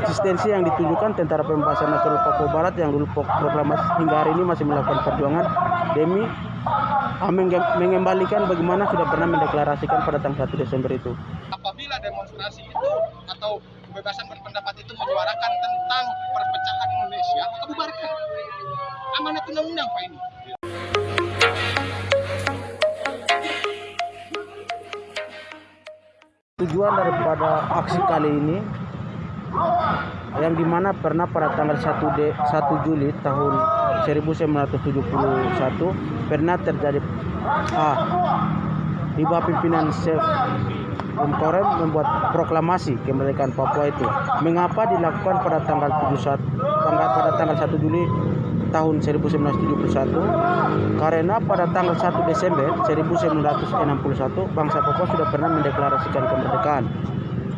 eksistensi yang ditujukan Tentara Pembebasan Nasional Papua Barat yang dulu proklamasi hingga hari ini masih melakukan perjuangan demi mengembalikan bagaimana sudah pernah mendeklarasikan pada tanggal 1 Desember itu. Apabila demonstrasi itu atau kebebasan berpendapat itu menyuarakan tentang perpecahan Indonesia, maka bubarkan. Amanat undang-undang Pak ini. Tujuan daripada aksi kali ini yang dimana pernah pada tanggal 1 Juli tahun 1971 pernah terjadi di bawah pimpinan Chef Korem membuat proklamasi kemerdekaan Papua itu. Mengapa dilakukan pada tanggal 1 Juli tahun 1971? Karena pada tanggal 1 Desember 1961 bangsa Papua sudah pernah mendeklarasikan kemerdekaan.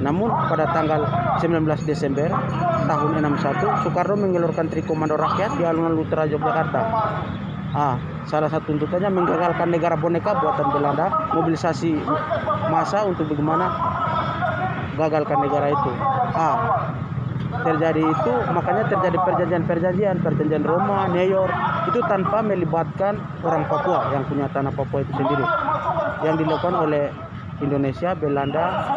Namun pada tanggal 19 Desember tahun 61 Soekarno mengeluarkan Tri Komando Rakyat di alun-alun utara Yogyakarta. Salah satu tuntutannya menggagalkan negara boneka buatan Belanda, mobilisasi massa untuk bagaimana gagalkan negara itu. Terjadi itu, makanya terjadi perjanjian Roma, New York itu tanpa melibatkan orang Papua yang punya tanah Papua itu sendiri, yang dilakukan oleh Indonesia, Belanda,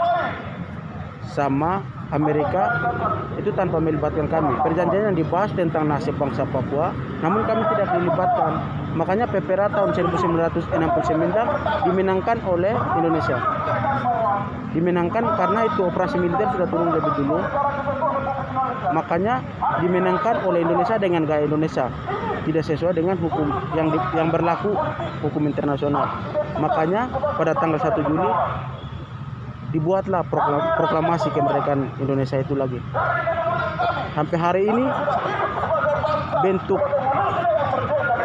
sama Amerika itu tanpa melibatkan kami. Perjanjian yang dibahas tentang nasib bangsa Papua, namun kami tidak dilibatkan. Makanya PPRA tahun 1969 dimenangkan oleh Indonesia. Dimenangkan karena itu operasi militer sudah turun lebih dulu. Makanya dimenangkan oleh Indonesia dengan gaya Indonesia, tidak sesuai dengan hukum yang berlaku, hukum internasional. Makanya pada tanggal 1 Juli dibuatlah proklamasi kemerdekaan Indonesia itu lagi. Sampai hari ini bentuk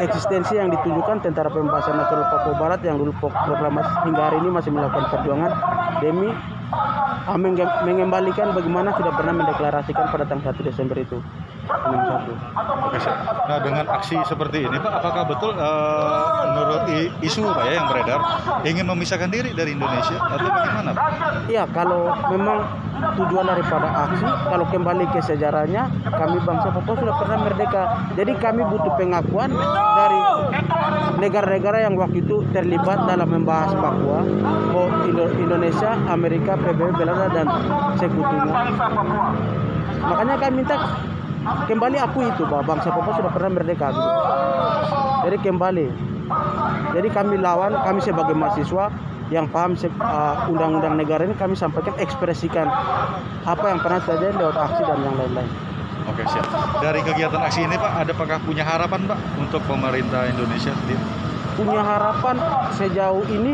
eksistensi yang ditujukan Tentara Pembebasan Nasional Papua Barat yang dulu proklamasi hingga hari ini masih melakukan perjuangan demi mengembalikan bagaimana sudah pernah mendeklarasikan pada tanggal 1 Desember itu 61. Nah, dengan aksi seperti ini Pak, apakah betul menurut isu Pak ya yang beredar ingin memisahkan diri dari Indonesia atau bagaimana Pak? Iya, kalau memang tujuan daripada aksi, kalau kembali ke sejarahnya, kami bangsa Papua sudah pernah merdeka. Jadi kami butuh pengakuan dari negara-negara yang waktu itu terlibat dalam membahas Papua, Indonesia, Amerika, PBB, Belanda, dan sekutunya. Makanya kami minta kembali akui itu bahwa bangsa Papua sudah pernah merdeka. Gitu. Jadi kembali. Jadi kami lawan, kami sebagai mahasiswa yang paham undang-undang negara ini, kami sampaikan, ekspresikan apa yang pernah terjadi lewat aksi dan yang lain-lain. Oke, siap. Dari kegiatan aksi ini Pak, apakah punya harapan Pak untuk pemerintah Indonesia sendiri? Punya harapan sejauh ini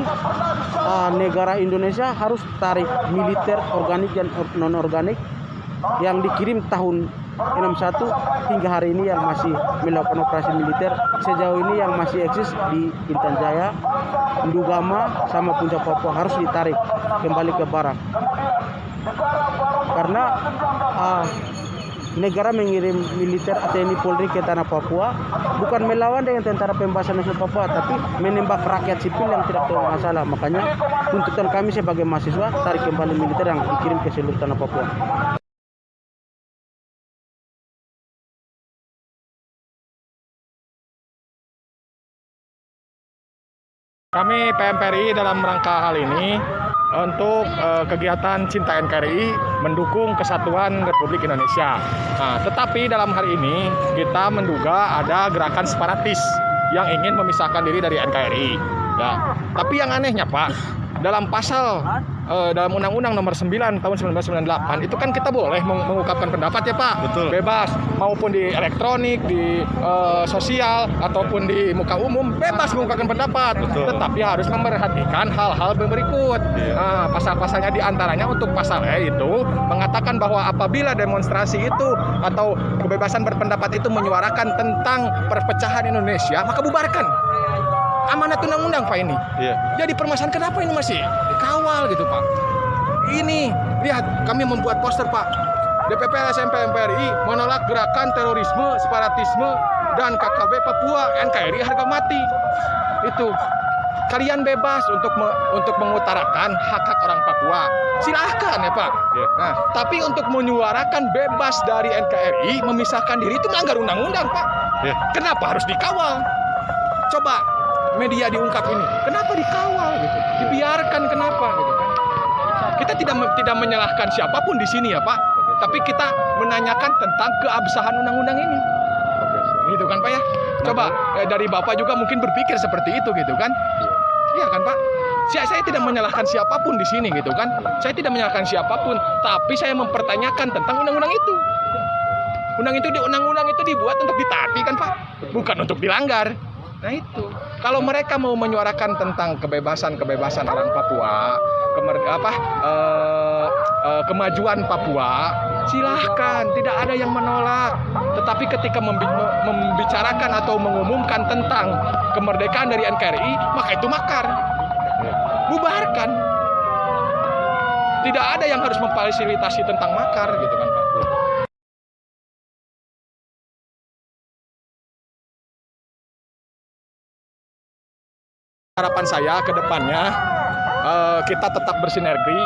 negara Indonesia harus tarik militer organik dan non-organik yang dikirim tahun 61 hingga hari ini yang masih melakukan operasi militer sejauh ini yang masih eksis di Intan Jaya, Ndugama, sama Puncak Papua harus ditarik kembali ke barat. Karena negara mengirim militer TNI Polri ke tanah Papua bukan melawan dengan Tentara Pembebasan Nasional Papua, tapi menembak rakyat sipil yang tidak tahu masalah. Makanya tuntutan kami sebagai mahasiswa, tarik kembali militer yang dikirim ke seluruh tanah Papua. Kami PMPRI dalam rangka hal ini untuk kegiatan Cinta NKRI mendukung kesatuan Republik Indonesia. Nah, tetapi dalam hari ini kita menduga ada gerakan separatis yang ingin memisahkan diri dari NKRI. Ya. Tapi yang anehnya Pak, dalam pasal dalam Undang-Undang Nomor 9 tahun 1998 itu kan kita boleh mengungkapkan pendapat ya Pak. Betul. Bebas, maupun di elektronik, di sosial ataupun di muka umum bebas mengungkapkan pendapat. Betul. Tetapi harus memperhatikan hal-hal berikut. Nah, pasal-pasalnya diantaranya untuk pasal itu mengatakan bahwa apabila demonstrasi itu atau kebebasan berpendapat itu menyuarakan tentang perpecahan Indonesia, maka bubarkan. Amanat undang-undang Pak ini. Iya. Jadi permasalahan kenapa ini masih dikawal gitu Pak? Ini lihat kami membuat poster Pak. DPP LSM PMPRI menolak gerakan terorisme, separatisme dan KKB Papua, NKRI harga mati. Itu. kalian bebas untuk mengutarakan hak-hak orang Papua. Silahkan ya Pak. Ya. Nah, tapi untuk menyuarakan bebas dari NKRI, memisahkan diri itu melanggar undang-undang Pak. Ya. Kenapa harus dikawal? Coba media diungkap ini. Kenapa dikawal gitu? Dibiarkan kenapa gitu kan? Kita tidak menyalahkan siapapun di sini ya Pak. Tapi kita menanyakan tentang keabsahan undang-undang ini. Gitu kan Pak ya? Coba dari Bapak juga mungkin berpikir seperti itu gitu kan? Iya kan Pak? Saya tidak menyalahkan siapapun di sini gitu kan? Saya tidak menyalahkan siapapun, tapi saya mempertanyakan tentang undang-undang itu. Undang-undang itu dibuat untuk ditaati kan Pak? Bukan untuk dilanggar. Nah itu. Kalau mereka mau menyuarakan tentang kebebasan orang Papua, kemajuan Papua, silahkan, tidak ada yang menolak. Tetapi ketika membicarakan atau mengumumkan tentang kemerdekaan dari NKRI, maka itu makar. Bubarkan. Tidak ada yang harus memfasilitasi tentang makar gitu kan Pak. Harapan saya ke depannya kita tetap bersinergi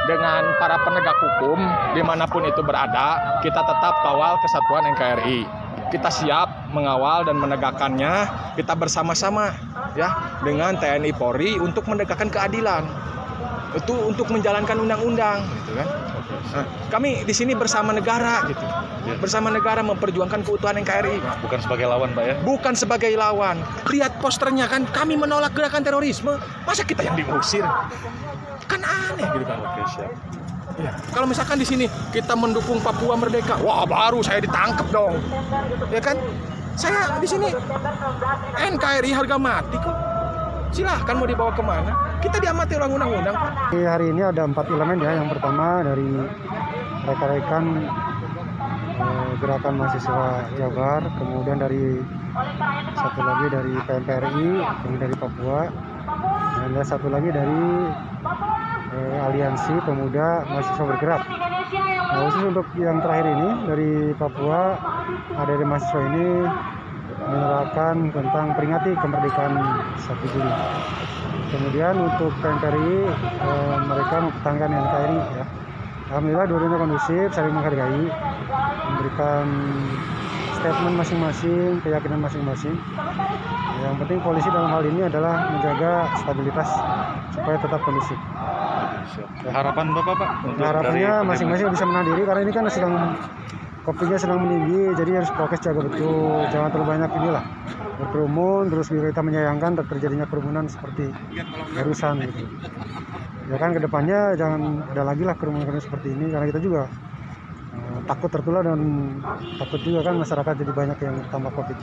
dengan para penegak hukum dimanapun itu berada. Kita tetap kawal kesatuan NKRI. Kita siap mengawal dan menegakkannya. Kita bersama-sama ya dengan TNI Polri untuk menegakkan keadilan. Itu untuk menjalankan undang-undang gitu kan. Nah, kami di sini bersama negara gitu. Bersama negara memperjuangkan keutuhan NKRI. Bukan sebagai lawan Pak ya? Bukan sebagai lawan. Lihat posternya kan, kami menolak gerakan terorisme. Masa kita yang diusir? Kan aneh gitu kan. Oke, siap. Ya. Kalau misalkan di sini kita mendukung Papua merdeka, wah baru saya ditangkap dong. Ya kan? Saya di sini NKRI harga mati kok. Silahkan mau dibawa kemana? Kita diamati oleh undang-undang. Hari ini ada 4 elemen ya. Yang pertama dari rekan-rekan gerakan mahasiswa Jabar, kemudian dari satu lagi dari PMPRI, kemudian dari Papua, dan ada satu lagi dari Aliansi Pemuda Mahasiswa Bergerak. Nah, khusus untuk yang terakhir ini dari Papua, ada dari mahasiswa ini menyuarakan tentang peringati kemerdekaan 1 Juli. Kemudian untuk PMPRI, mereka mempertahankan NKRI ya. Alhamdulillah dua-duanya kondusif, saling menghargai, memberikan statement masing-masing, keyakinan masing-masing. Yang penting polisi dalam hal ini adalah menjaga stabilitas supaya tetap kondusif. Harapan Bapak Pak? Harapannya masing-masing bisa menahan diri karena ini kan kopinya sedang meninggi, jadi harus prokes jaga betul, jangan terlalu banyak inilah berkerumun, terus kita menyayangkan terjadinya kerumunan seperti barusan gitu. Ya kan kedepannya jangan ada lagi lah kerumunan seperti ini karena kita juga takut tertular dan takut juga kan masyarakat jadi banyak yang tambah COVID.